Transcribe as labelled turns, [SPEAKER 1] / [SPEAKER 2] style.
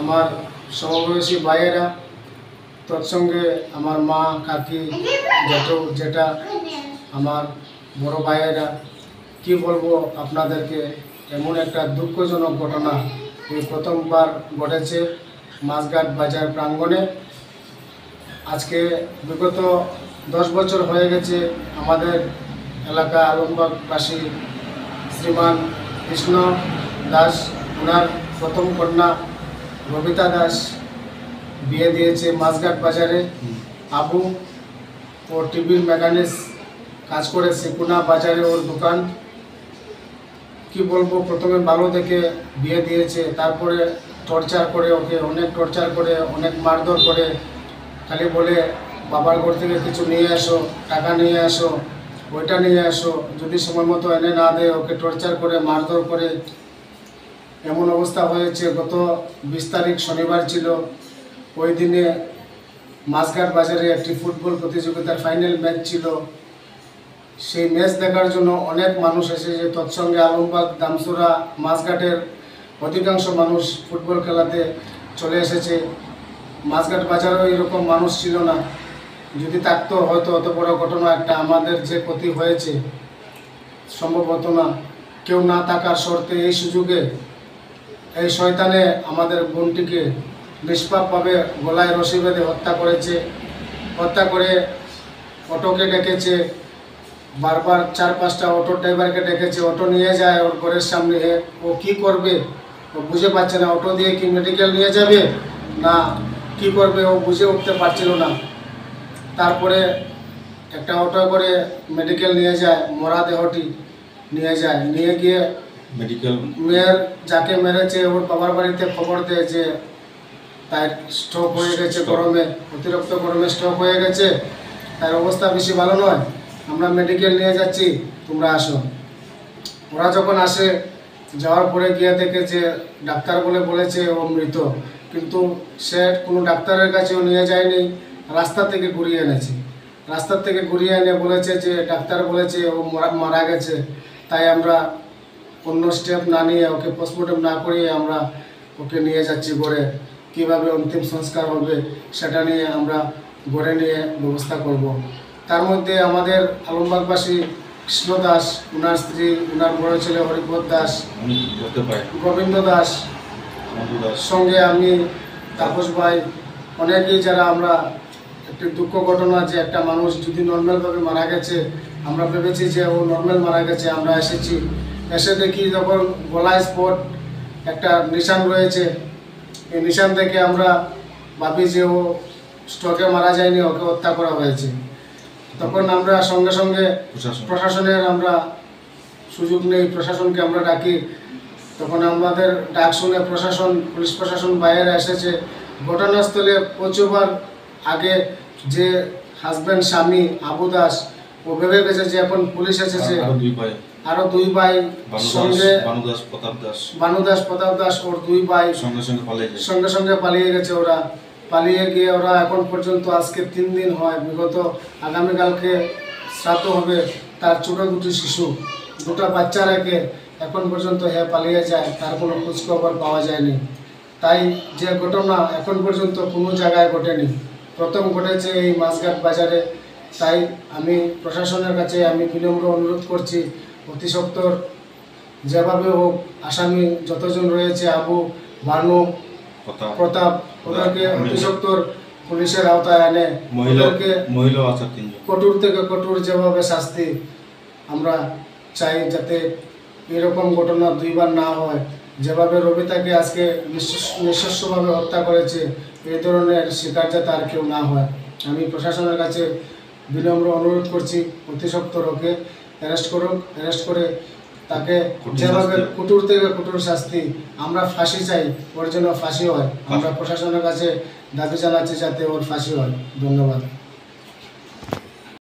[SPEAKER 1] আমার সমবয়সী ভাইয়েরা, তৎসঙ্গে আমার মা, কাকি, জেঠু, জেঠা, আমার বড় ভাইয়েরা, কি বলবো আপনাদেরকে, এমন একটা দুঃখজনক ঘটনা এই প্রথমবার ঘটেছে মাছঘাট বাজার প্রাঙ্গণে। আজকে বিগত 10 বছর হয়ে গেছে আমাদের এলাকা আলমবাগবাসী শ্রীমান কৃষ্ণ দাস, ওনার প্রথম কন্যা রবিতা দাস বিয়ে দিয়েছে মাছঘাট বাজারে। আবু ও টিভির মেকানিক্স কাজ করে সেকুনা বাজারে ওর দোকান। কি বলবো, প্রথমে ভালো দেখে বিয়ে দিয়েছে, তারপরে টর্চার করে, ওকে অনেক টর্চার করে, অনেক মারধর করে, খালি বলে বাবার ঘর থেকে কিছু নিয়ে আসো, টাকা নিয়ে আসো, ওইটা নিয়ে আসো, যদি সময় মতো এনে না দেয় ওকে টর্চার করে, মারধর করে। এমন অবস্থা হয়েছে, গত 20 তারিখ শনিবার ছিল, ওই দিনে মাছঘাট বাজারে একটি ফুটবল প্রতিযোগিতার ফাইনাল ম্যাচ ছিল। সেই ম্যাচ দেখার জন্য অনেক মানুষ এসেছে, তৎসঙ্গে আলমবাগ, দামসুরা, মাছঘাটের অধিকাংশ মানুষ ফুটবল খেলাতে চলে এসেছে। মাছঘাট বাজারেও এরকম মানুষ ছিল না, যদি থাকতো হয়তো অত বড় ঘটনা একটা আমাদের যে ক্ষতি হয়েছে সম্ভব হতো না। কেউ না থাকার শর্তে এই সুযোগে এই শয়তানে আমাদের বোনটিকে নিষ্পাপভাবে গলায় রশি বেঁধে হত্যা করেছে। হত্যা করে অটোকে ডেকেছে, বারবার 4-5টা অটো ড্রাইভারকে ডেকেছে, অটো নিয়ে যায় ওর ঘরের সামনে। ও কি করবে ও বুঝে পাচ্ছে না, অটো দিয়ে কি মেডিকেল নিয়ে যাবে না কি করবে ও বুঝে উঠতে পারছিল না। তারপরে একটা অটো করে মেডিকেল নিয়ে যায়, মরা দেহটি নিয়ে যায়, নিয়ে গিয়ে
[SPEAKER 2] মেডিকেল
[SPEAKER 1] মেয়ের যাকে মেরেছে ওর বাবার বাড়িতে খবর দেয় যে তার স্ট্রোক হয়ে গেছে, গরমে, অতিরিক্ত গরমে স্ট্রোক হয়ে গেছে, তার অবস্থা বেশি ভালো নয়, আমরা মেডিকেল নিয়ে যাচ্ছি, তোমরা আসো। ওরা যখন আসে, যাওয়ার পরে গিয়ে দেখে যে ডাক্তার বলেছে ও মৃত, কিন্তু সে কোনো ডাক্তারের কাছেও নিয়ে যায়নি, রাস্তা থেকে ঘুরিয়ে এনেছে। রাস্তার থেকে ঘুরিয়ে এনে বলেছে যে ডাক্তার বলেছে ও মারা গেছে, তাই আমরা অন্য স্টেপ না নিয়ে, ওকে পোস্টমর্টম না করিয়ে আমরা ওকে নিয়ে যাচ্ছি ঘরে। কীভাবে অন্তিম সংস্কার হবে সেটা নিয়ে আমরা ঘরে নিয়ে ব্যবস্থা করব। তার মধ্যে আমাদের আলমবাগবাসী কৃষ্ণ দাস, ওনার স্ত্রী, ওনার বড় ছেলে হরিপদ দাস, গোবিন্দ দাস, সঙ্গে আমি, তাপস ভাই, অনেকেই যারা আমরা একটি দুঃখ ঘটনা যে একটা মানুষ যদি নর্মালভাবে মারা গেছে, আমরা ভেবেছি যে ও নর্মাল মারা গেছে। আমরা এসেছি, এসে দেখি যখন গলায় স্পট একটা নিশান রয়েছে, এই নিশান থেকে আমরা ভাবি যে ও স্ট্রোকে মারা যায়নি, ওকে হত্যা করা হয়েছে। তখন আমরা সঙ্গে সঙ্গে প্রশাসনের আমরা সুযোগ নেই, প্রশাসনকে আমরা ডাকি। তখন আমাদের ডাক শুনে প্রশাসন, পুলিশ প্রশাসন বাইরে এসেছে। ঘটনাস্থলে পৌঁছবার আগে যে হাজব্যান্ড, স্বামী আবু দাস, ও ভেবে গেছে যে এখন পুলিশ এসেছে, আরো 2 ভাই সঙ্গে, বানু দাস, প্রতাপ দাস, ওর 2 ভাই সঙ্গে সঙ্গে পালিয়ে গেছে। ওরা পালিয়ে গিয়ে ওরা এখন পর্যন্ত আজকে 3 দিন হয়, বিগত আগামীকালকে শ্রাদ্ধ হবে তার ছোট 2টি শিশু, 2টা বাচ্চা রেখে এখন পর্যন্ত পালিয়ে যায়, তার কোনো খোঁজখবর পাওয়া যায়নি। তাই যে ঘটনা এখন পর্যন্ত কোনো জায়গায় ঘটেনি, প্রথম ঘটেছে এই মাছঘাট বাজারে। তাই আমি প্রশাসনের কাছে আমি বিনম্র অনুরোধ করছি, অতি সত্বর যেভাবে হোক আসামি যতজন রয়েছে, আবু, বানু, প্রতাপ, ওদেরকে অতি সত্বর পুলিশের আওতায় আনে, ওদেরকে কঠোর থেকে কঠোর যেভাবে শাস্তি আমরা চাই, যাতে এরকম ঘটনা 2বার না হয়। যেভাবে রবিতাকে আজকে নৃশংসভাবে হত্যা করেছে, এই ধরনের শিকার যাতে আর কেউ না হয়। আমি প্রশাসনের কাছে বিনম্র অনুরোধ করছি, অতি সত্বর ওকে অ্যারেস্ট করুক, অ্যারেস্ট করে তাকে যেভাবে কঠোর থেকে কঠোর শাস্তি, আমরা ফাঁসি চাই, ওর জন্য ফাঁসি হয়। আমরা প্রশাসনের কাছে দাবি জানাচ্ছি যাতে ওর ফাঁসি হয়। ধন্যবাদ।